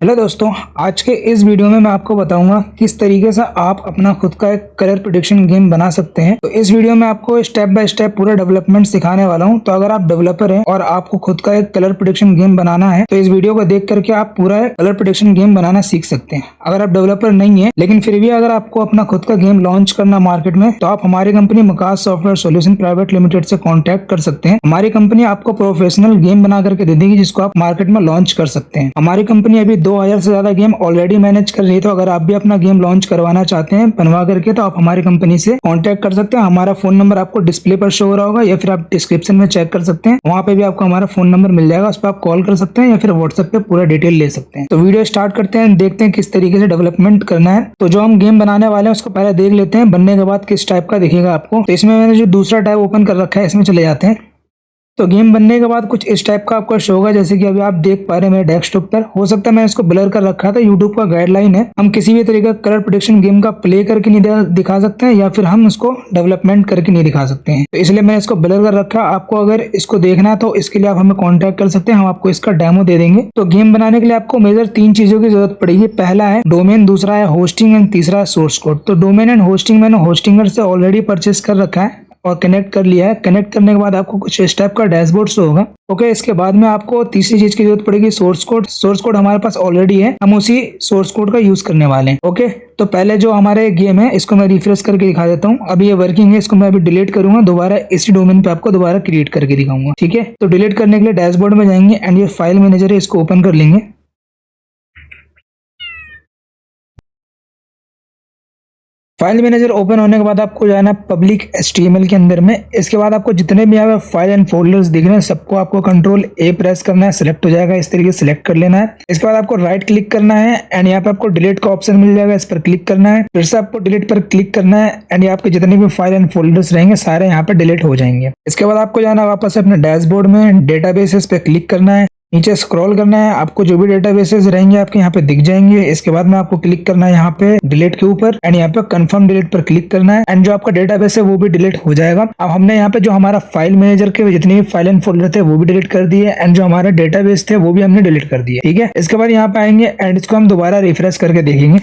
Hello दोस्तों, आज के इस वीडियो में मैं आपको बताऊंगा किस तरीके से आप अपना खुद का एक कलर प्रेडिक्शन गेम बना सकते हैं। तो इस वीडियो में आपको स्टेप बाय स्टेप पूरा डेवलपमेंट सिखाने वाला हूं। तो अगर आप डेवलपर हैं और आपको खुद का एक कलर प्रेडिक्शन गेम बनाना है तो इस वीडियो को देख करके आप पूरा कलर प्रेडिक्शन गेम बनाना सीख सकते हैं। अगर आप डेवलपर नहीं है लेकिन फिर भी अगर आपको अपना खुद का गेम लॉन्च करना मार्केट में, तो आप हमारी कंपनी मकास सॉफ्टवेयर सॉल्यूशन प्राइवेट लिमिटेड से कॉन्टैक्ट कर सकते हैं। हमारी कंपनी आपको प्रोफेशनल गेम बना करके दे देगी जिसको आप मार्केट में लॉन्च कर सकते हैं। हमारी कंपनी अभी 2000 से ज्यादा गेम ऑलरेडी मैनेज कर रही है। तो अगर आप भी अपना गेम लॉन्च करवाना चाहते हैं बनवा करके, तो आप हमारी कंपनी से कांटेक्ट कर सकते हैं। हमारा फोन नंबर आपको डिस्प्ले पर शो हो रहा होगा या फिर आप डिस्क्रिप्शन में चेक कर सकते हैं, वहां पे भी आपको हमारा फोन नंबर मिल जाएगा। उस पर आप कॉल कर सकते हैं या फिर व्हाट्सएप पे पूरा डिटेल ले सकते हैं। तो वीडियो स्टार्ट करते हैं, देखते हैं किस तरीके से डेवलपमेंट करना है। तो जो हम गेम बनाने वाले हैं उसको पहले देख लेते हैं, बनने के बाद किस टाइप का दिखेगा आपको। तो इसमें मैंने जो दूसरा टैब ओपन कर रखा है इसमें चले जाते हैं। तो गेम बनने के बाद कुछ इस टाइप का आपको शो होगा, जैसे कि अभी आप देख पा रहे हैं मेरे डेस्कटॉप पर। हो सकता है मैं इसको ब्लर कर रखा था, यूट्यूब का गाइडलाइन है हम किसी भी तरीके का कलर प्रेडिक्शन गेम का प्ले करके नहीं दिखा सकते हैं या फिर हम उसको डेवलपमेंट करके नहीं दिखा सकते हैं। तो इसलिए मैंने इसको ब्लर कर रखा। आपको अगर इसको देखना है तो इसके लिए आप हमें कॉन्टेक्ट कर सकते हैं, हम आपको इसका डेमो दे देंगे। तो गेम बनाने के लिए आपको मेजर 3 चीजों की जरूरत पड़ेगी। पहला है डोमेन, दूसरा है होस्टिंग एंड तीसरा है सोर्स कोड। तो डोमेन एंड होस्टिंग मैंने होस्टिंगर से ऑलरेडी परचेस कर रखा है और कनेक्ट कर लिया है। कनेक्ट करने के बाद आपको कुछ इस टाइप का डैशबोर्ड शो होगा। ओके, इसके बाद में आपको तीसरी चीज की जरूरत पड़ेगी सोर्स कोड। सोर्स कोड हमारे पास ऑलरेडी है, हम उसी सोर्स कोड का यूज करने वाले हैं। ओके, तो पहले जो हमारे गेम है इसको मैं रिफ्रेश करके दिखा देता हूँ। अभी ये वर्किंग है, इसको मैं अभी डिलीट करूंगा, दोबारा इसी डोमेन पे आपको दोबारा क्रिएट करके दिखाऊंगा। ठीक है, तो डिलीट करने के लिए डैशबोर्ड में जाएंगे एंड ये फाइल मैनेजर है, इसको ओपन कर लेंगे। फाइल मैनेजर ओपन होने के बाद आपको जाना पब्लिक HTML के अंदर में। इसके बाद आपको जितने भी यहाँ पे फाइल एंड फोल्डर्स दिख रहे हैं सबको आपको कंट्रोल A प्रेस करना है, सिलेक्ट हो जाएगा। इस तरीके से सिलेक्ट कर लेना है। इसके बाद आपको राइट क्लिक करना है एंड यहाँ पे आपको डिलीट का ऑप्शन मिल जाएगा, इस पर क्लिक करना है। फिर से आपको डिलीट पर क्लिक करना है एंड ये आपके जितने भी फाइल एंड फोल्डर्स रहेंगे सारे यहाँ पे डिलीट हो जाएंगे। इसके बाद आपको जाना वापस अपने डैशबोर्ड में, डेटाबेसेस पे क्लिक करना है, नीचे स्क्रॉल करना है। आपको जो भी डेटाबेसेस रहेंगे आपके यहाँ पे दिख जाएंगे। इसके बाद में आपको क्लिक करना है यहाँ पे डिलीट के ऊपर एंड यहाँ पे कंफर्म डिलीट पर क्लिक करना है एंड जो आपका डेटाबेस है वो भी डिलीट हो जाएगा। अब हमने यहाँ पे जो हमारा फाइल मैनेजर के जितने भी फाइल एंड फोल्डर थे वो भी डिलीट कर दिए एंड जो हमारे डेटाबेस थे वो भी हमने डिलीट कर दिए। ठीक है, इसके बाद यहाँ पे आएंगे एंड इसको हम दोबारा रिफ्रेश करके देखेंगे।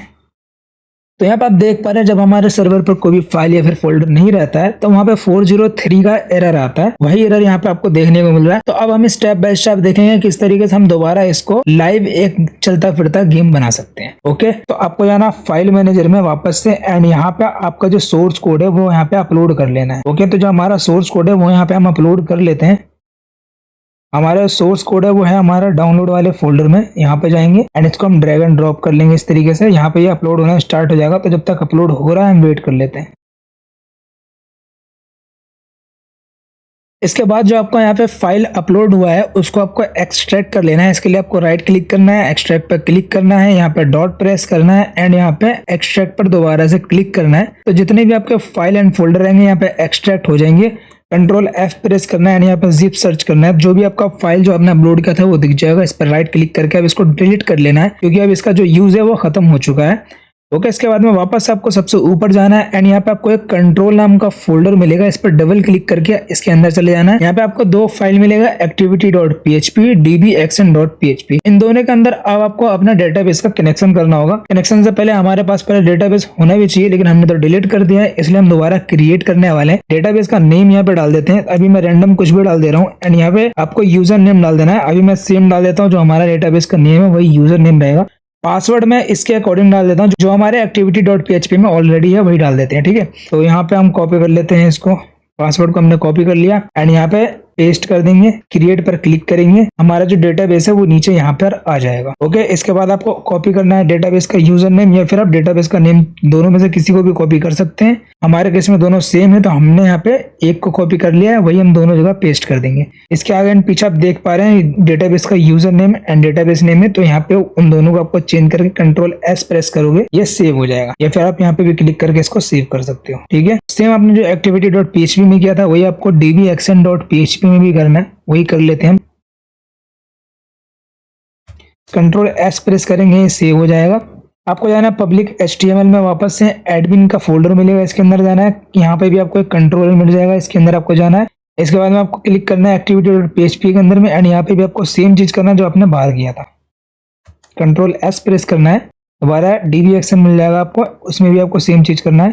तो यहाँ पे आप देख पा रहे हैं जब हमारे सर्वर पर कोई भी फाइल या फिर फोल्डर नहीं रहता है तो वहाँ पे 403 का एरर आता है। वही एरर यहाँ पे आपको देखने को मिल रहा है। तो अब हम स्टेप बाय स्टेप देखेंगे किस तरीके से हम दोबारा इसको लाइव एक चलता फिरता गेम बना सकते हैं। ओके, तो आपको जाना फाइल मैनेजर में वापस से एंड यहाँ पे आपका जो सोर्स कोड है वो यहाँ पे अपलोड कर लेना है। ओके, तो जो हमारा सोर्स कोड है वो यहाँ पे हम अपलोड कर लेते हैं। हमारा सोर्स कोड है वो है हमारा डाउनलोड वाले फोल्डर में। यहाँ पे जाएंगे एंड इसको हम ड्रैग एंड ड्रॉप कर लेंगे इस तरीके से। यहाँ पे ये अपलोड होना स्टार्ट हो जाएगा। तो जब तक अपलोड हो रहा है हम वेट कर लेते हैं। इसके बाद जो आपको यहाँ पे फाइल अपलोड हुआ है उसको आपको एक्सट्रैक्ट कर लेना है। इसके लिए आपको राइट क्लिक करना है, एक्सट्रैक्ट पर क्लिक करना है, यहाँ पे डॉट प्रेस करना है एंड यहाँ पे एक्सट्रैक्ट पर दोबारा से क्लिक करना है। तो जितने भी आपके फाइल एंड फोल्डर रहेंगे यहाँ पे एक्सट्रैक्ट हो जाएंगे। कंट्रोल F प्रेस करना है एंड यहाँ पे जिप सर्च करना है। जो भी आपका फाइल जो आपने अपलोड किया था वो दिख जाएगा। इस पर राइट क्लिक करके अब इसको डिलीट कर लेना है क्योंकि अब इसका जो यूज है वो खत्म हो चुका है। ओके, इसके बाद में वापस आपको सबसे ऊपर जाना है एंड यहाँ पे आपको एक कंट्रोल नाम का फोल्डर मिलेगा। इस पर डबल क्लिक करके इसके अंदर चले जाना है। यहाँ पे आपको 2 फाइल मिलेगा, activity.php, dbaction.php। इन दोनों के अंदर अब आपको अपना डेटाबेस का कनेक्शन करना होगा। कनेक्शन से पहले हमारे पास पहले डेटाबेस होना भी चाहिए, लेकिन हमने तो डिलीट कर दिया है इसलिए हम दोबारा क्रिएट करने वाले हैं। डेटाबेस का नेम यहाँ पे डाल देते हैं। अभी मैं रैंडम कुछ भी डाल दे रहा हूँ एंड यहाँ पे आपको यूजर नेम डाल देना है। अभी मैं सेम डाल देता हूँ, जो हमारा डेटाबेस का नेम है वही यूजर नेम रहेगा। पासवर्ड मैं इसके अकॉर्डिंग डाल देता हूँ, जो हमारे activity.php में ऑलरेडी है वही डाल देते हैं। ठीक है, तो यहाँ पे हम कॉपी कर लेते हैं इसको। पासवर्ड को हमने कॉपी कर लिया एंड यहाँ पे पेस्ट कर देंगे। क्रिएट पर क्लिक करेंगे, हमारा जो डेटाबेस है वो नीचे यहाँ पर आ जाएगा। ओके, इसके बाद आपको कॉपी करना है डेटाबेस का यूजर नेम या फिर आप डेटाबेस का नेम, दोनों में से किसी को भी कॉपी कर सकते हैं। हमारे केस में दोनों सेम है तो हमने यहाँ पे एक को कॉपी कर लिया है, वही हम दोनों जगह पेस्ट कर देंगे। इसके आगे एंड पीछे आप देख पा रहे हैं डेटाबेस का user name and database name है। तो यहाँ पे उन दोनों को आपको चेंज करके कंट्रोल S प्रेस करोगे, ये सेव हो जाएगा। या फिर आप यहाँ पे भी क्लिक करके इसको सेव कर सकते हो। ठीक है, सेम आपने जो activity.php में किया था वही आपको dbaction.php में भी करना है, वही कर लेते हैं हम। कंट्रोल S प्रेस करेंगे, सेव हो जाएगा। आपको जाना है पब्लिक HTML में, वापस से एडमिन का फोल्डर मिलेगा, इसके अंदर जाना है। यहाँ पे भी आपको एक कंट्रोलर मिल जाएगा, इसके अंदर आपको जाना है। इसके बाद में आपको क्लिक करना है activity.php के अंदर में एंड यहाँ पे भी आपको सेम चीज करना है जो आपने बाहर किया था। कंट्रोल एस प्रेस करना है, दोबारा डीबी एक्शन मिल जाएगा आपको, उसमें भी आपको सेम चीज करना है,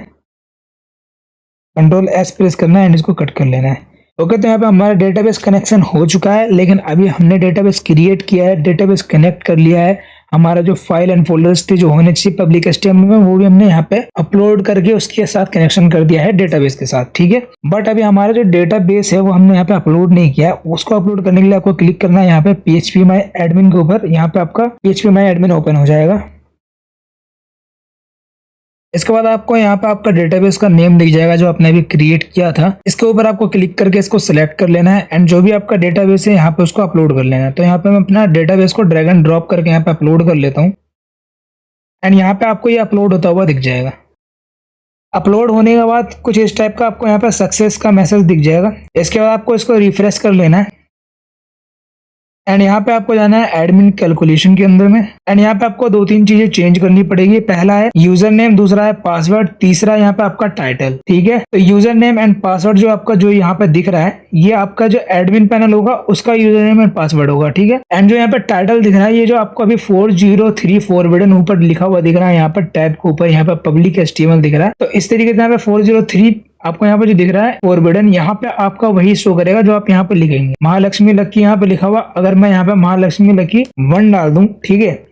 कंट्रोल एस प्रेस करना है एंड इसको कट कर लेना है। ओके, तो यहाँ पे हमारा डेटाबेस कनेक्शन हो चुका है, लेकिन अभी हमने डेटाबेस क्रिएट किया है, डेटाबेस कनेक्ट कर लिया है, हमारा जो फाइल एंड फोल्डर्स थे जो होने चाहिए पब्लिक HTML में वो भी हमने यहाँ पे अपलोड करके उसके साथ कनेक्शन कर दिया है डेटाबेस के साथ, ठीक है। बट अभी हमारा जो डेटाबेस है वो हमने यहाँ पे अपलोड नहीं किया, उसको अपलोड करने के लिए आपको क्लिक करना है यहाँ पे PHP My Admin के ऊपर, यहाँ पे आपका PHP My Admin ओपन हो जाएगा। इसके बाद आपको यहाँ पे आपका डेटाबेस का नेम दिख जाएगा जो आपने अभी क्रिएट किया था, इसके ऊपर आपको क्लिक करके इसको सिलेक्ट कर लेना है एंड जो भी आपका डेटाबेस है यहाँ पे उसको अपलोड कर लेना है। तो यहाँ पे मैं अपना डेटाबेस को ड्रैग एंड ड्रॉप करके यहाँ पे अपलोड कर लेता हूँ एंड यहाँ पे आपको ये अपलोड होता हुआ दिख जाएगा। अपलोड होने के बाद कुछ इस टाइप का आपको यहाँ पे सक्सेस का मैसेज दिख जाएगा। इसके बाद आपको इसको रिफ्रेश कर लेना है एंड यहाँ पे आपको जाना है एडमिन कैलकुलेशन के अंदर में एंड यहाँ पे आपको 2-3 चीजें चेंज करनी पड़ेगी। पहला है यूजर नेम, दूसरा है पासवर्ड, तीसरा यहाँ पे आपका टाइटल, ठीक है। तो यूजर नेम एंड पासवर्ड जो आपका जो यहाँ पे दिख रहा है ये आपका जो एडमिन पैनल होगा उसका यूजर नेम एंड पासवर्ड होगा, ठीक है। एंड जो यहाँ पे टाइटल दिख रहा है ये जो आपको अभी 403 फॉरवर्डन ऊपर लिखा हुआ दिख रहा है, यहाँ पर टैब के ऊपर यहाँ पे पब्लिक HTML दिख रहा है। तो इस तरीके से यहाँ पे 403 आपको यहाँ पे जो दिख रहा है फॉरवर्डन, यहाँ पे आपका वही शो करेगा जो आप यहाँ पे लिखेंगे। महालक्ष्मी लकी यहाँ पे लिखा हुआ, अगर मैं यहाँ पे महालक्ष्मी लकी 1 डाल दूं, ठीक है,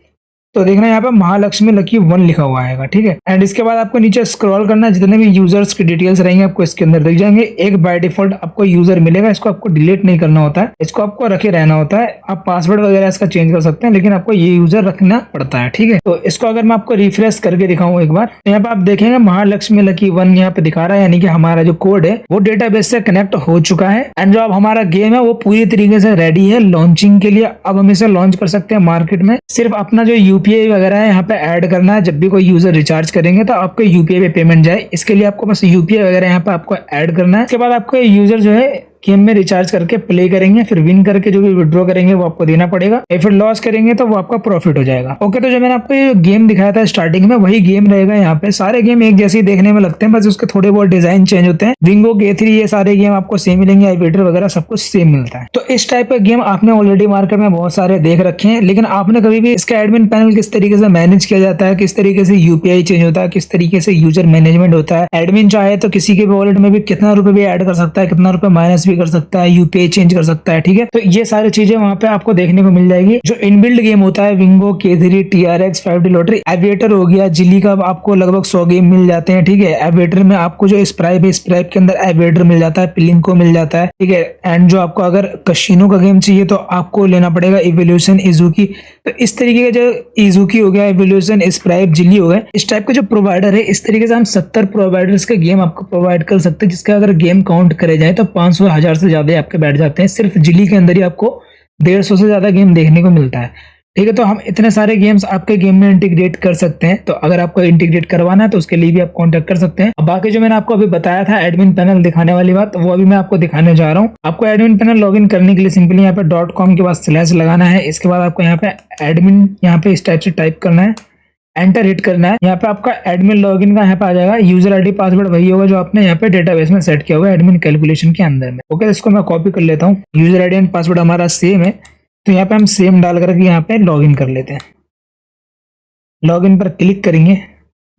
तो देखना यहाँ पे महालक्ष्मी लकी 1 लिखा हुआ आएगा, ठीक है। एंड इसके बाद आपको नीचे स्क्रॉल करना है, जितने भी यूजर्स की डिटेल्स रहेंगे आपको इसके अंदर दिख जाएंगे। एक बाय डिफॉल्ट आपको यूजर मिलेगा, इसको आपको डिलीट नहीं करना होता है, इसको आपको रखे रहना होता है। आप पासवर्ड वगैरह इसका चेंज कर सकते हैं लेकिन आपको ये यूजर रखना पड़ता है, ठीक है। तो इसको अगर मैं आपको रिफ्रेश करके दिखाऊं एक बार, तो यहाँ पे आप देखेंगे महालक्ष्मी लकी 1 यहाँ पे दिखा रहा है, यानी कि हमारा जो कोड है वो डेटाबेस से कनेक्ट हो चुका है एंड जो अब हमारा गेम है वो पूरी तरीके से रेडी है लॉन्चिंग के लिए। अब हम इसे लॉन्च कर सकते हैं मार्केट में। सिर्फ अपना जो UPI वगैरह है यहाँ पे ऐड करना है, जब भी कोई यूजर रिचार्ज करेंगे तो आपके UPI पे पेमेंट जाए, इसके लिए आपको बस UPI वगैरह यहाँ पे आपको ऐड करना है। इसके बाद आपको यूजर जो है गेम में रिचार्ज करके प्ले करेंगे, फिर विन करके जो भी विड्रॉ करेंगे वो आपको देना पड़ेगा, या फिर लॉस करेंगे तो वो आपका प्रॉफिट हो जाएगा। ओके, तो जो मैंने आपको ये गेम दिखाया था स्टार्टिंग में वही गेम रहेगा। यहाँ पे सारे गेम एक जैसे देखने में लगते हैं, बस उसके थोड़े बहुत डिजाइन चेंज होते हैं। विंगो K3 ये सारे गेम आपको सेम मिलेंगे, एविएटर वगैरह सब कुछ सेम मिलता है। तो इस टाइप का गेम आपने ऑलरेडी मार्केट में बहुत सारे देख रखे हैं, लेकिन आपने कभी भी इसका एडमिन पैनल किस तरीके से मैनेज किया जाता है, किस तरीके से UPI चेंज होता है, किस तरीके से यूजर मैनेजमेंट होता है, एडमिन चाहे तो किसी के वॉलेट में भी कितना रुपए भी ऐड कर सकता है, कितना रुपए माइनस भी कर सकता है, UPI चेंज कर सकता है, ठीक है। तो ये सारी चीजें वहां पे आपको देखने को मिल जाएगी। जो इनबिल्ड गेम होता है विंगो K3 TRX 5D lottery, aviator हो गया, जिली का आपको लगभग 100 गेम मिल जाते हैं, ठीक है। एविएटर में आपको जो स्प्राइप है, स्प्राइप के अंदर एविएटर मिल जाता है, पिलिंको मिल जाता है, ठीक है। एंड जो आपको अगर कशिनो का गेम चाहिए तो आपको लेना पड़ेगा इवोल्यूशन इजुकी। तो इस तरीके का जो इजुकी हो गया, इवोल्यूशन, स्प्राइप, जिली हो गया, इस टाइप का जो प्रोवाइडर है, इस तरीके से हम 70 प्रोवाइडर्स के गेम आपको प्रोवाइड कर सकते हैं, जिसका अगर गेम काउंट करे जाए तो 500-1000 से ज्यादा आपके बैठ जाते हैं। सिर्फ जिली के अंदर ही आपको 150 से ज्यादा गेम देखने को मिलता है, ठीक है। तो हम इतने सारे गेम्स आपके गेम में इंटीग्रेट कर सकते हैं। तो अगर आपको इंटीग्रेट करवाना है तो उसके लिए भी आप कांटेक्ट कर सकते हैं। अब बाकी जो मैंने आपको अभी बताया था एडमिन पैनल दिखाने वाली बात, वो अभी मैं आपको दिखाने जा रहा हूँ। आपको एडमिन पैनल लॉगिन करने के लिए सिंपली यहाँ पे .com के बाद स्लैश लगाना है। इसके बाद आपको यहाँ पे एडमिन यहाँ पे इस टाइप से टाइप करना है, एंटर हिट करना है। यहाँ पे आपका एडमिन लॉगिन का यहाँ पे आ जाएगा। यूजर आईडी पासवर्ड वही होगा जो आपने यहाँ पे डेटाबेस में सेट किया होगा एडमिन कैलकुलेशन के अंदर में। ओके, इसको मैं कॉपी कर लेता हूँ। यूजर आईडी एंड पासवर्ड हमारा सेम है, तो यहाँ पे हम सेम डाल करके यहाँ पे लॉगिन कर लेते हैं। लॉगिन पर क्लिक करेंगे,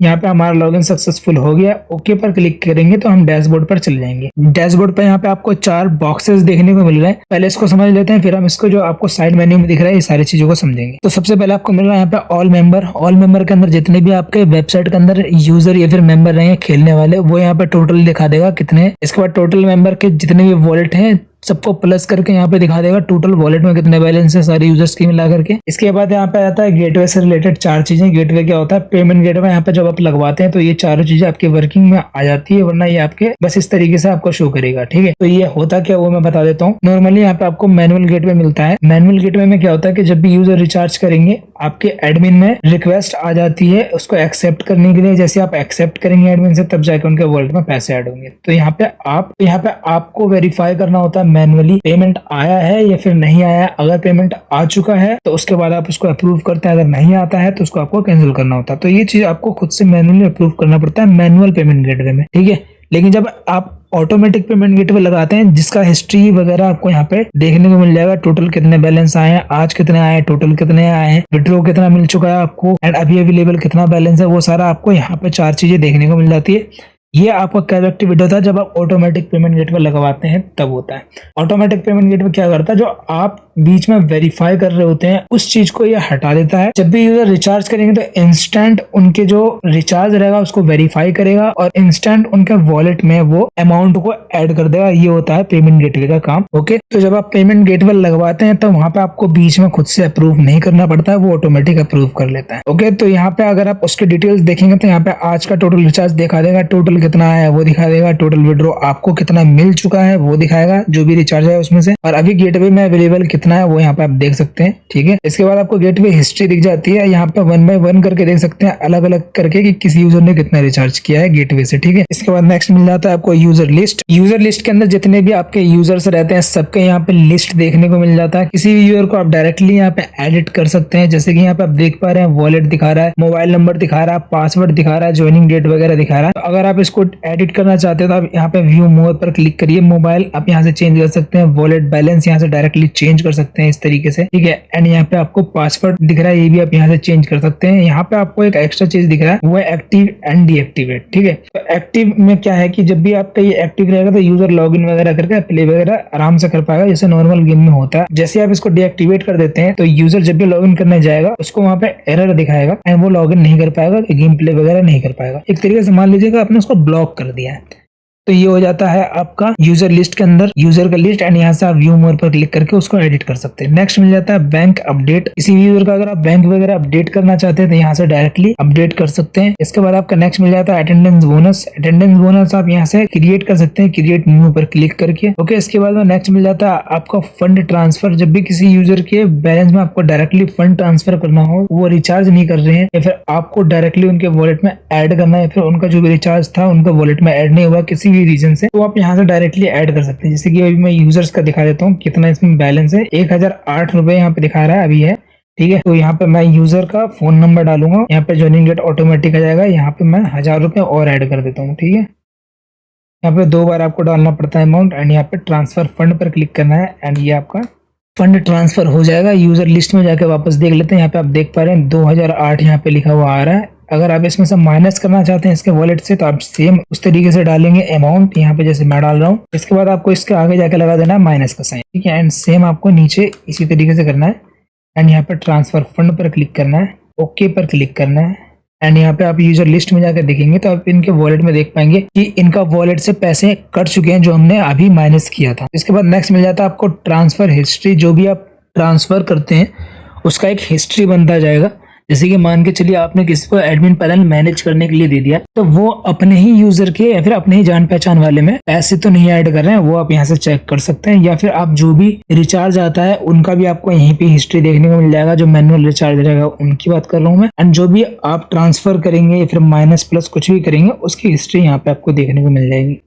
यहाँ पे हमारा लॉगिन सक्सेसफुल हो गया। ओके पर क्लिक करेंगे तो हम डैशबोर्ड पर चले जाएंगे। डैशबोर्ड पर यहाँ पे आपको 4 बॉक्सेस देखने को मिल रहे हैं। पहले इसको समझ लेते हैं, फिर हम इसको जो आपको साइड मेन्यू में दिख रहा है ये सारी चीजों को समझेंगे। तो सबसे पहले आपको मिल रहा है यहाँ पे ऑल मेंबर। ऑल मेंबर के अंदर जितने भी आपके वेबसाइट के अंदर यूजर या फिर मेंबर रहेंगे खेलने वाले, वो यहाँ पे टोटल दिखा देगा कितने। इसके बाद टोटल मेंबर के जितने भी वॉलेट हैं सबको प्लस करके यहाँ पे दिखा देगा टोटल वॉलेट में कितने बैलेंस है सारे यूजर्स की मिला करके। इसके बाद यहाँ पे आता है गेटवे से रिलेटेड 4 चीजें। गेटवे क्या होता है? Payment gateway. यहाँ पे जब आप लगवाते हैं तो ये चारों चीजें आपकी वर्किंग में आ जाती है, वरना ये आपके बस इस तरीके से आपको शो करेगा। ठीक है, तो ये होता क्या वो मैं बता देता हूँ। नॉर्मली यहाँ पे आपको मैनुअल गेटवे मिलता है। मैनुअल गेटवे में क्या होता है कि जब भी यूजर रिचार्ज करेंगे आपके एडमिन में रिक्वेस्ट आ जाती है उसको एक्सेप्ट करने के लिए। जैसे आप एक्सेप्ट करेंगे एडमिन से तब जाकर उनके वॉलेट में पैसे ऐड होंगे। तो यहाँ पे आपको वेरीफाई करना होता है मैनुअली पेमेंट आया है या फिर नहीं आया। अगर पेमेंट आ चुका है तो उसके बाद आप उसको अप्रूव करते हैं, अगर नहीं आता है तो उसको आपको कैंसिल करना होता है। तो ये चीज आपको खुद से मैनुअली अप्रूव करना पड़ता है मैनुअल पेमेंट गेटवे में। ठीक है, लेकिन जब आप ऑटोमेटिक पेमेंट गेटवे लगाते हैं जिसका हिस्ट्री वगैरह आपको यहाँ पे देखने को मिल जाएगा। टोटल कितने बैलेंस आए हैं, आज कितने आए हैं, टोटल कितने आए हैं, विड्रॉ कितना मिल चुका है आपको एंड अभी अवेलेबल कितना बैलेंस है, वो सारा आपको यहाँ पे 4 चीजें देखने को मिल जाती है। ये आपका कैरेक्टिव वीडियो था जब आप ऑटोमेटिक पेमेंट गेटवे लगवाते हैं तब होता है। ऑटोमेटिक पेमेंट गेटवे क्या करता है, जो आप बीच में वेरीफाई कर रहे होते हैं उस चीज को ये हटा देता है। जब भी यूजर रिचार्ज करेंगे तो इंस्टेंट उनके जो रिचार्ज रहेगा उसको वेरीफाई करेगा और इंस्टेंट उनके वॉलेट में वो अमाउंट को ऐड कर देगा। ये होता है पेमेंट गेटवे का काम। ओके, तो जब आप पेमेंट गेटवे लगवाते हैं तो वहां पे आपको बीच में खुद से अप्रूव नहीं करना पड़ता है, वो ऑटोमेटिक अप्रूव कर लेता है। ओके, तो यहाँ पे अगर आप उसके डिटेल्स देखेंगे तो यहाँ पे आज का टोटल रिचार्ज दिखा देगा, टोटल कितना है वो दिखा देगा, टोटल विड्रॉ आपको कितना मिल चुका है वो दिखाएगा, जो भी रिचार्ज है उसमें से, और अभी गेटवे में अवेलेबल कितना है वो यहाँ पे आप देख सकते हैं। ठीक है, इसके बाद आपको गेटवे हिस्ट्री दिख जाती है। यहाँ पे 1 बाय 1 करके देख सकते हैं अलग अलग करके कि किसी यूजर ने कितना रिचार्ज किया है गेटवे से। ठीक है, इसके बाद नेक्स्ट मिल जाता है आपको यूजर लिस्ट। यूजर लिस्ट के अंदर जितने भी आपके यूजर्स रहते हैं सबके यहाँ पे लिस्ट देखने को मिल जाता है। किसी भी यूजर को आप डायरेक्टली यहाँ पे एडिट कर सकते हैं, जैसे कि यहाँ पे आप देख पा रहे हैं वॉलेट दिखा रहा है, मोबाइल नंबर दिखा रहा है, पासवर्ड दिखा रहा है, ज्वाइनिंग डेट वगैरह दिखा रहा है। तो अगर आप इसको एडिट करना चाहते हो तो आप यहाँ पे व्यू मोर पर क्लिक करिए, मोबाइल आप यहाँ से चेंज कर सकते हैं, वॉलेट बैलेंस यहाँ से डायरेक्टली चेंज कर सकते हैं इस तरीके से। ठीक है, एंड यहाँ पे आपको पासवर्ड दिख रहा है, ये भी आप यहाँ से चेंज कर सकते हैं। यहाँ पे आपको एक एक्स्ट्रा चीज दिख रहा है वो है एक्टिव एंड डीएक्टिवेट। ठीक है, तो एक्टिव में क्या है कि जब भी आपका ये एक्टिव रहेगा तो यूजर लॉगिन वगैरह करके प्ले वगैरह आराम से कर पाएगा जैसे नॉर्मल गेम में होता है। जैसे आप इसको डीएक्टिवेट कर देते हैं तो यूजर जब भी लॉगिन करने जाएगा उसको वहाँ पे एरर दिखाएगा एंड वो लॉगिन नहीं कर पाएगा, गेम प्ले वगैरह नहीं कर पाएगा। एक तरीके से मान लीजिएगा आपने उसको ब्लॉक कर दिया है। तो ये हो जाता है आपका यूजर लिस्ट के अंदर यूजर का लिस्ट एंड यहाँ से आप व्यू मोर पर क्लिक करके उसको एडिट कर सकते हैं। नेक्स्ट मिल जाता है बैंक अपडेट। किसी भी यूजर का अगर आप बैंक वगैरह अपडेट करना चाहते हैं तो यहाँ से डायरेक्टली अपडेट कर सकते हैं। इसके बाद आपका नेक्स्ट मिल जाता है अटेंडेंस बोनस। अटेंडेंस बोनस आप यहाँ से क्रिएट कर सकते हैं क्रिएट न्यू पर क्लिक करके। ओके, इसके बाद में नेक्स्ट मिल जाता है आपका फंड ट्रांसफर। जब भी किसी यूजर के बैलेंस में आपको डायरेक्टली फंड ट्रांसफर करना हो, वो रिचार्ज नहीं कर रहे हैं या फिर आपको डायरेक्टली उनके वॉलेट में ऐड करना है, फिर उनका जो भी रिचार्ज था उनका वॉलेट में ऐड नहीं हुआ किसी भी रीजन से, तो आप यहाँ से डायरेक्टली ऐड कर सकते हैं। जैसे कि अभी मैं यूजर्स का दिखा देता हूँ कितना इसमें बैलेंस है, 1008 रुपए यहाँ पे दिखा रहा है अभी है। ठीक है, तो यहाँ पे मैं यूजर का फोन नंबर डालूंगा, यहाँ पे ज्वाइनिंग डेट ऑटोमेटिक आ जाएगा, यहाँ पे मैं 1000 रुपए और ऐड कर देता हूँ। ठीक है, यहाँ पे 2 बार आपको डालना पड़ता है अमाउंट एंड यहाँ पे ट्रांसफर फंड पर क्लिक करना है एंड ये आपका फंड ट्रांसफर हो जाएगा। यूजर लिस्ट में जाकर वापस देख लेते हैं, यहाँ पे आप देख पा रहे हैं 2008 यहाँ पे लिखा हुआ आ रहा है। अगर आप इसमें से माइनस करना चाहते हैं इसके वॉलेट से तो आप सेम उस तरीके से डालेंगे अमाउंट, यहाँ पे जैसे मैं डाल रहा हूँ। इसके बाद आपको इसके आगे जाके लगा देना है माइनस का साइन। ठीक है, एंड सेम आपको नीचे इसी तरीके से करना है एंड यहाँ पे ट्रांसफर फंड पर क्लिक करना है, ओके पर क्लिक करना है एंड यहाँ पे आप यूजर लिस्ट में जाकर देखेंगे तो आप इनके वॉलेट में देख पाएंगे कि इनका वॉलेट से पैसे कट चुके हैं जो हमने अभी माइनस किया था। इसके बाद नेक्स्ट मिल जाता है आपको ट्रांसफर हिस्ट्री। जो भी आप ट्रांसफर करते हैं उसका एक हिस्ट्री बनता जाएगा। जैसे कि मान के चलिए आपने किसी को एडमिन पैनल मैनेज करने के लिए दे दिया तो वो अपने ही यूजर के या फिर अपने ही जान पहचान वाले में पैसे तो नहीं ऐड कर रहे हैं, वो आप यहाँ से चेक कर सकते हैं। या फिर आप जो भी रिचार्ज आता है उनका भी आपको यहीं पे हिस्ट्री देखने को मिल जाएगा। जो मैनुअल रिचार्ज रहेगा उनकी बात कर रहा हूँ मैं, एंड जो भी आप ट्रांसफर करेंगे या फिर माइनस प्लस कुछ भी करेंगे उसकी हिस्ट्री यहाँ पे आपको देखने को मिल जाएगी।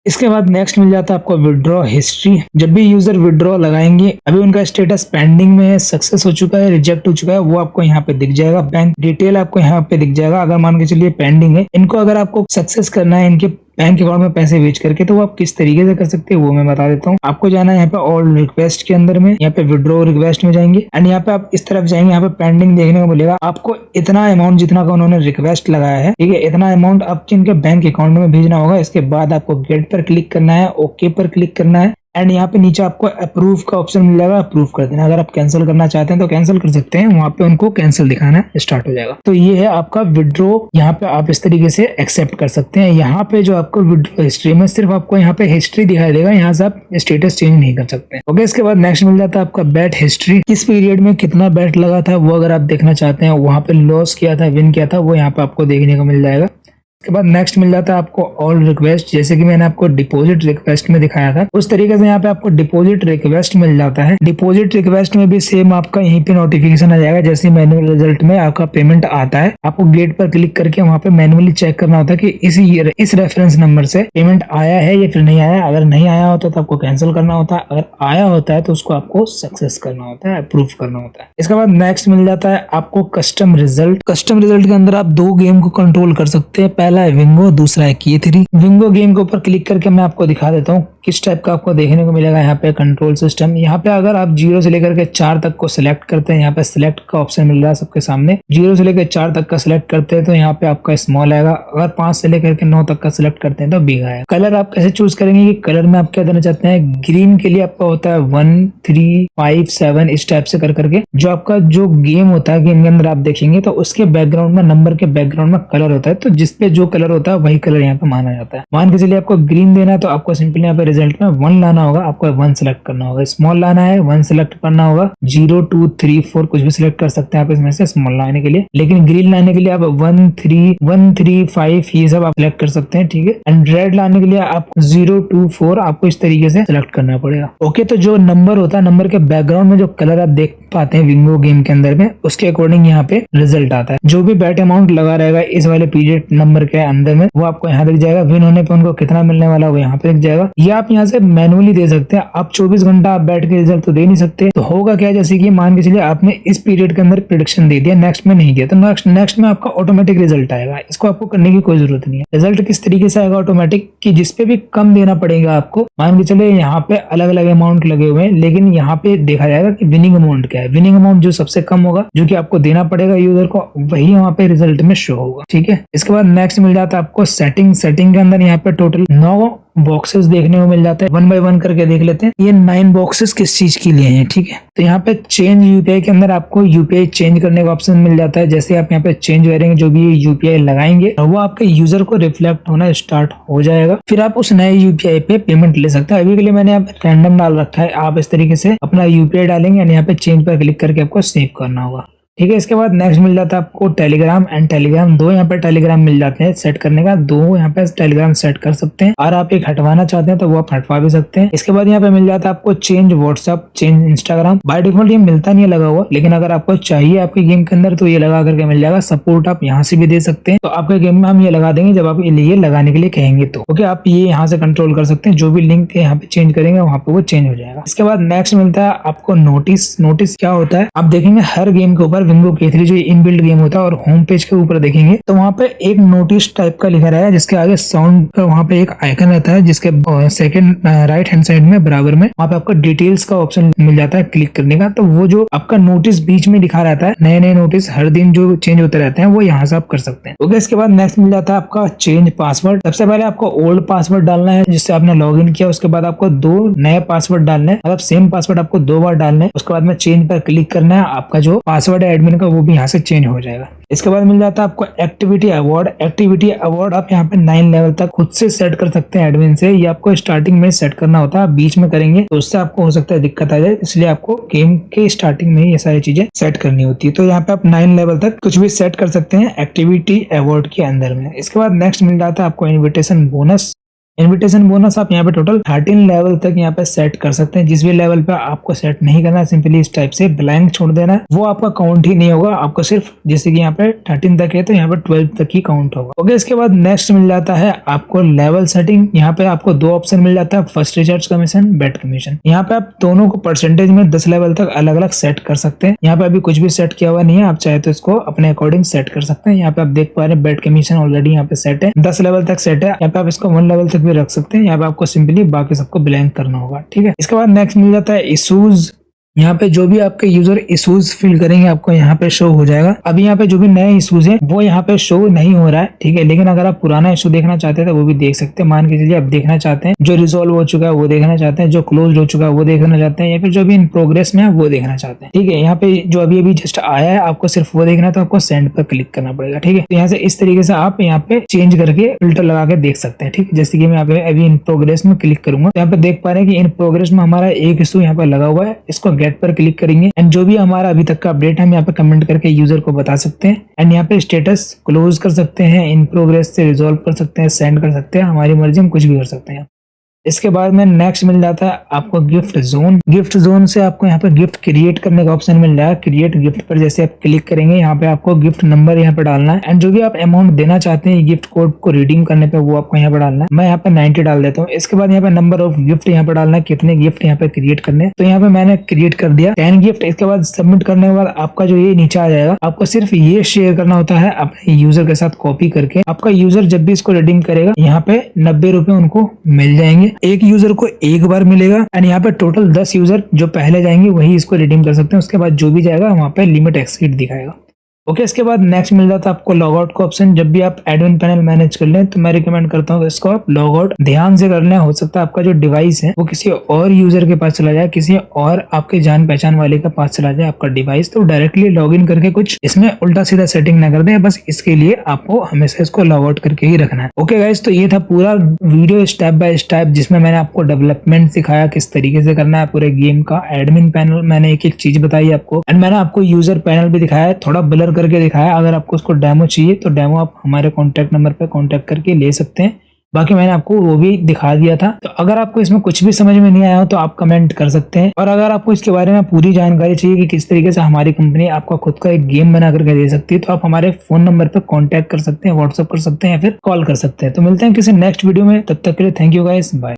इसके बाद नेक्स्ट मिल जाता है आपको विड्रॉ हिस्ट्री। जब भी यूजर विड्रॉ लगाएंगे, अभी उनका स्टेटस पेंडिंग में है, सक्सेस हो चुका है, रिजेक्ट हो चुका है, वो आपको यहाँ पे दिख जाएगा। बैंक डिटेल आपको यहाँ पे दिख जाएगा। अगर मान के चलिए पेंडिंग है, इनको अगर आपको सक्सेस करना है इनके बैंक अकाउंट में पैसे भेज करके, तो वो आप किस तरीके से कर सकते हैं वो मैं बता देता हूँ। आपको जाना है यहाँ पे ऑल रिक्वेस्ट के अंदर में, यहाँ पे विड्रॉ रिक्वेस्ट में जाएंगे एंड यहाँ पे आप इस तरफ जाएंगे, यहाँ पे पेंडिंग देखने को मिलेगा। आपको इतना अमाउंट जितना का उन्होंने रिक्वेस्ट लगाया है, ठीक है, इतना अमाउंट आपके इनके बैंक अकाउंट में भेजना होगा। इसके बाद आपको गेट पर क्लिक करना है, ओके पर क्लिक करना है एंड यहाँ पे नीचे आपको अप्रूव का ऑप्शन मिल जाएगा, अप्रूव कर देना। अगर आप कैंसिल करना चाहते हैं तो कैंसिल कर सकते हैं, वहां पे उनको कैंसिल दिखाना स्टार्ट हो जाएगा। तो ये है आपका विड्रॉ, यहाँ पे आप इस तरीके से एक्सेप्ट कर सकते हैं। यहाँ पे जो आपको विड्रॉ हिस्ट्री में सिर्फ आपको यहाँ पे हिस्ट्री दिखाई देगा, यहाँ से आप स्टेटस चेंज नहीं कर सकते। ओके, इसके बाद नेक्स्ट मिल जाता है आपका बैट हिस्ट्री। किस पीरियड में कितना बैट लगा था वो अगर आप देखना चाहते हैं, वहां पे लॉस किया था, विन किया था, वो यहाँ पे आपको देखने को मिल जाएगा। उसके बाद नेक्स्ट मिल जाता है आपको ऑल रिक्वेस्ट। जैसे कि मैंने आपको डिपॉजिट रिक्वेस्ट में दिखाया था, उस तरीके से यहाँ पे आपको डिपॉजिट रिक्वेस्ट मिल जाता है। डिपॉजिट रिक्वेस्ट में भी सेम आपका यहीं पे नोटिफिकेशन आ जाएगा। जैसे मैनुअल रिजल्ट में आपका पेमेंट आता है, आपको गेट पर क्लिक करके वहाँ पे मैनुअली चेक करना होता है कि इस रेफरेंस नंबर से पेमेंट आया है या फिर नहीं आया। अगर नहीं आया होता तो आपको कैंसिल करना होता है, अगर आया होता है तो उसको आपको सक्सेस करना होता है, अप्रूव करना होता है। इसके बाद नेक्स्ट मिल जाता है आपको कस्टम रिजल्ट। कस्टम रिजल्ट के अंदर आप 2 गेम को कंट्रोल कर सकते हैं। पहला पहला है विंगो, दूसरा है की3। विंगो गेम के ऊपर क्लिक करके मैं आपको दिखा देता हूँ किस टाइप का आपको देखने को मिलेगा। यहाँ पे कंट्रोल सिस्टम, यहाँ पे अगर आप 0 से लेकर के 4 तक को सिलेक्ट करते हैं, यहाँ पे सिलेक्ट का ऑप्शन मिल रहा है सबके सामने। 0 से लेकर 4 तक का सिलेक्ट करते हैं तो यहाँ पे आपका स्मॉल आएगा। अगर 5 से लेकर के 9 तक का सिलेक्ट करते हैं तो बिग आएगा। कलर आप कैसे चूज करेंगे कि कलर में आप क्या देना चाहते हैं। ग्रीन के लिए आपका होता है 1, 3, 5, 7 इस टाइप से कर करके जो आपका जो गेम होता है, गेम के अंदर आप देखेंगे तो उसके बैकग्राउंड में, नंबर के बैकग्राउंड में कलर होता है। तो जिसपे जो कलर होता है वही कलर यहाँ पे माना जाता है। मान के चलिए आपको ग्रीन देना है तो आपको सिंपली यहाँ पे रिजल्ट में 1 लाना होगा, आपको 1 सिलेक्ट करना होगा। स्मॉल लाना है 1 सिलेक्ट करना होगा। 0, 2, 3, 4 कुछ भी सिलेक्ट कर सकते हैं आप इसमें से स्मॉल लाने के लिए। लेकिन ग्रीन लाने के लिए आप 1, 3, 5 ये सब आप सिलेक्ट कर सकते हैं, ठीक है। एंड रेड लाने के लिए आप 0, 2, 4 आपको इस तरीके से सिलेक्ट करना पड़ेगा। ओके, तो जो नंबर होता है, नंबर के बैकग्राउंड में जो कलर आप देख पाते हैं विंगो गेम के अंदर में, उसके अकॉर्डिंग यहाँ पे रिजल्ट आता है। जो भी बैट अमाउंट लगा रहेगा इस वाले पीरियड नंबर के अंदर में वो आपको यहाँ दिख जाएगा। विन होने पे उनको कितना मिलने वाला वो यहाँ पे दिख जाएगा। ये आप यहाँ से मैनुअली दे सकते हैं। आप 24 घंटा आप बैठ के रिजल्ट तो दे नहीं सकते। तो होगा क्या, जैसे कि मान के चलिए आपने इस पीरियड के अंदर प्रेडिक्शन दे दिया, नेक्स्ट में नहीं दिया, तो नेक्स्ट में आपका ऑटोमेटिक रिजल्ट आएगा। इसको आपको करने की कोई जरूरत नहीं है। रिजल्ट किस तरीके से आएगा ऑटोमेटिक, कि जिसपे भी कम देना पड़ेगा आपको। मान के चलिए यहाँ पे अलग अलग अमाउंट लगे हुए हैं, लेकिन यहाँ पे देखा जाएगा कि विनिंग अमाउंट क्या है। विनिंग अमाउंट जो सबसे कम होगा, जो कि आपको देना पड़ेगा यूजर को, वही वहाँ पे रिजल्ट में शो होगा, ठीक है। इसके बाद नेक्स्ट मिल जाता है आपको सेटिंग। सेटिंग के अंदर यहाँ पे टोटल 9 बॉक्सेस देखने को मिल जाते हैं। 1 बाय 1 करके देख लेते हैं। ये 9 बॉक्सेस किस चीज के लिए हैं, ठीक है। तो यहाँ पे चेंज यूपीआई के अंदर आपको यूपीआई चेंज करने का ऑप्शन मिल जाता है। जैसे आप यहाँ पे चेंज करेंगे, जो भी यूपीआई लगाएंगे वो आपके यूजर को रिफ्लेक्ट होना स्टार्ट हो जाएगा। फिर आप उस नए यूपीआई पे पेमेंट ले सकते हैं। अभी के लिए मैंने यहाँ पे रैंडम डाल रखा है। आप इस तरीके से अपना यूपीआई डालेंगे और यहाँ पे चेंज पर क्लिक करके आपको सेव करना होगा, ठीक है। इसके बाद नेक्स्ट मिल जाता है आपको टेलीग्राम एंड टेलीग्राम। 2 यहाँ पे टेलीग्राम मिल जाते हैं सेट करने का। 2 यहाँ पे टेलीग्राम सेट कर सकते हैं, और आप एक हटवाना चाहते हैं तो वो आप हटवा भी सकते हैं। इसके बाद यहाँ पे मिल जाता है आपको change WhatsApp, change Instagram. By default ये मिलता नहीं है लगा हुआ, लेकिन अगर आपको चाहिए आपके गेम के अंदर तो ये लगा करके मिल जाएगा। सपोर्ट आप यहाँ से भी दे सकते हैं। तो आपके गेम में हम ये लगा देंगे जब आप ये लगाने के लिए कहेंगे तो ओके। आप ये यहाँ से कंट्रोल कर सकते हैं। जो भी लिंक यहाँ पे चेंज करेंगे वहाँ पे वो चेंज हो जाएगा। इसके बाद नेक्स्ट मिलता है आपको नोटिस। नोटिस क्या होता है, आप देखेंगे हर गेम के ऊपर विंगो की3 जो इनबिल्ट गेम होता है, और होम पेज के ऊपर देखेंगे तो वहाँ पे एक नोटिस टाइप का लिखा रहेगा, जिसके आगे साउंड का वहाँ पे एक आइकन रहता है, जिसके सेकंड राइट हैंड साइड में बराबर में वहाँ पे आपको डिटेल्स का ऑप्शन मिल जाता है क्लिक करने का। तो वो जो आपका नोटिस बीच में दिखा रहता है, नए नए नोटिस हर दिन जो चेंज होते रहते हैं, वो यहाँ से आप कर सकते हैं। ओके, इसके बाद नेक्स्ट मिल जाता है आपका चेंज पासवर्ड। सबसे पहले आपको ओल्ड पासवर्ड डालना है जिससे आपने लॉग इन किया। उसके बाद आपको 2 नए पासवर्ड डालने हैं, मतलब सेम पासवर्ड आपको 2 बार डालने हैं। उसके बाद में चेंज पर क्लिक करना है। आपका जो पासवर्ड है एडमिन का वो भी यहाँ से चेंज हो जाएगा। इसके बाद मिल जाता है आपको एक्टिविटी अवार्ड। एक्टिविटी अवार्ड आप यहाँ पे 9 लेवल तक खुद से सेट कर सकते हैं एडमिन से। ये आपको स्टार्टिंग में सेट करना होता है, बीच में करेंगे तो उससे आपको हो सकता है दिक्कत आ जाए, इसलिए आपको गेम के स्टार्टिंग में ये सारी चीजें सेट करनी होती है। तो यहाँ पे आप 9 लेवल तक कुछ भी सेट कर सकते हैं एक्टिविटी अवार्ड के अंदर में। इसके बाद नेक्स्ट मिल जाता है आपको इन्विटेशन बोनस। इन्विटेशन बोनस आप यहाँ पे टोटल 13 लेवल तक यहाँ पे सेट कर सकते हैं। जिस भी लेवल पे आपको सेट नहीं करना है, सिंपली इस टाइप से ब्लैंक छोड़ देना है, वो आपका काउंट ही नहीं होगा। आपको सिर्फ जैसे कि यहाँ पे 13 तक है तो यहाँ पे 12 तक ही काउंट होगा। ओके, इसके बाद नेक्स्ट मिल जाता है आपको लेवल सेटिंग। यहाँ पे आपको 2 ऑप्शन मिल जाता है, फर्स्ट रिचार्ज कमीशन, बेट कमीशन। यहाँ पे आप दोनों को परसेंटेज में 10 लेवल तक अलग अलग सेट कर सकते हैं। यहाँ पे अभी कुछ भी सेट किया हुआ नहीं है, आप चाहे तो इसको अपने अकॉर्डिंग सेट कर सकते हैं। यहाँ पे आप देख पा रहे हैं बेट कमीशन ऑलरेडी यहाँ पे सेट है, 10 लेवल तक सेट है। यहाँ पे आप इसको 1 लेवल तक भी रख सकते हैं। यहाँ पे आपको सिंपली बाकी सबको ब्लैंक करना होगा, ठीक है। इसके बाद नेक्स्ट मिल जाता है इशूज। यहाँ पे जो भी आपके यूजर इशूज फिल करेंगे आपको यहाँ पे शो हो जाएगा। अभी यहाँ पे जो भी नए इशूज हैं वो यहाँ पे शो नहीं हो रहा है, ठीक है। लेकिन अगर आप पुराना इशू देखना चाहते हैं तो वो भी देख सकते हैं। मान के चलिए आप देखना चाहते हैं जो रिजोल्व हो चुका है वो देखना चाहते हैं, जो क्लोज हो चुका है वो देखना चाहते हैं, या फिर जो भी इन प्रोग्रेस में है वो देखना चाहते हैं, ठीक है। यहाँ पे जो अभी अभी जस्ट आया है आपको सिर्फ वो देखना है तो आपको सेंड पर क्लिक करना पड़ेगा, ठीक है। तो यहाँ से इस तरीके से आप यहाँ पे चेंज करके फिल्टर लगा के देख सकते हैं, ठीक है। जैसे कि मैं यहाँ पे अभी इन प्रोग्रेस में क्लिक करूंगा, यहाँ पे देख पा रहे हैं कि इन प्रोग्रेस में हमारा एक इशू यहाँ पे लगा हुआ है। इसको गेट पर क्लिक करेंगे एंड जो भी हमारा अभी तक का अपडेट हम यहाँ पे कमेंट करके यूजर को बता सकते हैं। एंड यहाँ पे स्टेटस क्लोज कर सकते हैं, इन प्रोग्रेस से रिजॉल्व कर सकते हैं, सेंड कर सकते हैं, हमारी मर्जी हम कुछ भी कर सकते हैं। इसके बाद में नेक्स्ट मिल जाता है आपको गिफ्ट जोन। गिफ्ट जोन से आपको यहाँ पे गिफ्ट क्रिएट करने का ऑप्शन मिल जाएगा। क्रिएट गिफ्ट पर जैसे आप क्लिक करेंगे, यहाँ पे आपको गिफ्ट नंबर यहाँ पे डालना है एंड जो भी आप अमाउंट देना चाहते हैं गिफ्ट कोड को रिडीम करने पे, वो आपको यहाँ पे डालना है। मैं यहाँ पे 90 डाल देता हूँ। इसके बाद यहाँ पे नंबर ऑफ गिफ्ट यहाँ पे डालना है, कितने गिफ्ट यहाँ पे क्रिएट करने हैं। तो यहाँ पे मैंने क्रिएट कर दिया 10 गिफ्ट। इसके बाद सबमिट करने के बाद आपका जो ये नीचे आ जाएगा, आपको सिर्फ ये शेयर करना होता है अपने यूजर के साथ कॉपी करके। आपका यूजर जब भी इसको रिडीम करेगा, यहाँ पे 90 रुपए उनको मिल जाएंगे। एक यूजर को एक बार मिलेगा एंड यहाँ पे टोटल 10 यूजर जो पहले जाएंगे वही इसको रिडीम कर सकते हैं। उसके बाद जो भी जाएगा वहाँ पे लिमिट एक्सीड दिखाएगा। ओके, इसके बाद नेक्स्ट मिल जाता है आपको लॉग आउट का ऑप्शन। जब भी आप एडमिन पैनल मैनेज कर लें तो मैं रिकमेंड करता हूँ इसको आप लॉग आउट ध्यान से कर लें। हो सकता है आपका जो डिवाइस है वो किसी और यूजर के पास चला जाए, किसी और आपके जान पहचान वाले के पास चला जाए आपका डिवाइस, तो डायरेक्टली लॉग इन करके कुछ इसमें उल्टा सीधा सेटिंग ना कर दे। बस इसके लिए आपको हमेशा इसको लॉग आउट करके ही रखना है। ओके गाइस, तो ये था पूरा वीडियो स्टेप बाय स्टेप, जिसमें मैंने आपको डेवलपमेंट सिखाया किस तरीके से करना है पूरे गेम का। एडमिन पैनल मैंने एक एक चीज बताई आपको एंड मैंने आपको यूजर पैनल भी दिखाया है, थोड़ा ब्लर करके दिखाया। अगर आपको उसको डेमो चाहिए तो डेमो आप हमारे कॉन्टैक्ट नंबर पे कॉन्टैक्ट करके ले सकते हैं। बाकी मैंने आपको वो भी दिखा दिया था। तो अगर आपको इसमें कुछ भी समझ में नहीं आया हो तो आप कमेंट कर सकते हैं। और अगर आपको इसके बारे में पूरी जानकारी चाहिए कि किस तरीके से हमारी कंपनी आपका खुद का एक गेम बना करके दे सकती है, तो आप हमारे फोन नंबर पे कॉन्टैक्ट कर सकते हैं, व्हाट्सअप कर सकते हैं या फिर कॉल कर सकते हैं। तो मिलते हैं किसी नेक्स्ट वीडियो में, तब तक के लिए थैंक यू गाइस, बाय।